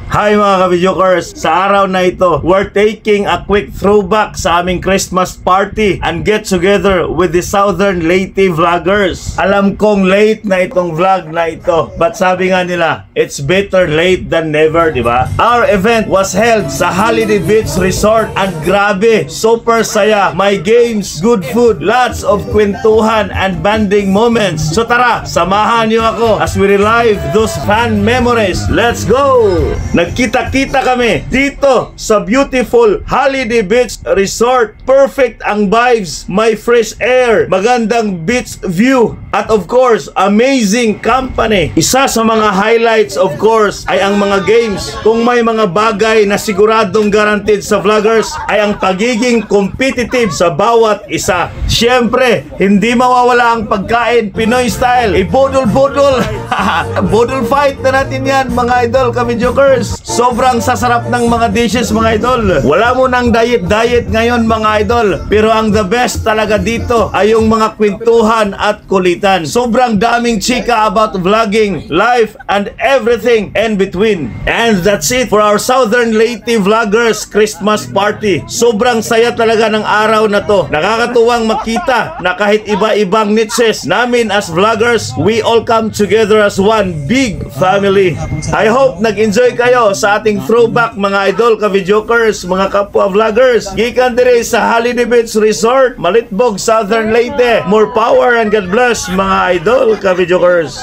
Hi mga ka-videokers! Sa araw na ito, we're taking a quick throwback sa aming Christmas party and get together with the Southern Leyte Vloggers. Alam kong late na itong vlog na ito, but sabi nga nila, it's better late than never, di ba? Our event was held sa Holiday Beach Resort and grabe, super saya. May games, good food, lots of kwentuhan and banding moments. So tara, samahan niyo ako as we relive those fun memories. Let's go! Nagkita-kita kami dito sa beautiful Holiday Beach Resort. Perfect ang vibes, may fresh air, magandang beach view, at of course, amazing company. Isa sa mga highlights of course ay ang mga games. Kung may mga bagay na siguradong guaranteed sa vloggers ay ang pagiging competitive sa bawat isa. Siyempre, hindi mawawala ang pagkain Pinoy style. Ibodol-bodol. Bodol fight na natin yan mga idol, ka-videokers. Sobrang sasarap ng mga dishes mga idol. Wala mo nang diet ngayon mga idol. Pero ang the best talaga dito ay yung mga kwentuhan at kulitan. Sobrang daming chika about vlogging, life, and everything in between. And that's it for our Southern Leyte Vloggers Christmas Party. Sobrang saya talaga ng araw na to. Nakakatuwang makita na kahit iba-ibang niches namin as vloggers, we all come together as one big family. I hope nag-enjoy kayo sa ating throwback mga idol, ka-videokers, mga kapwa vloggers. Gikan dire sa Holiday Beach Resort, Malitbog, Southern Leyte. More power and God bless mga idol, ka-videokers.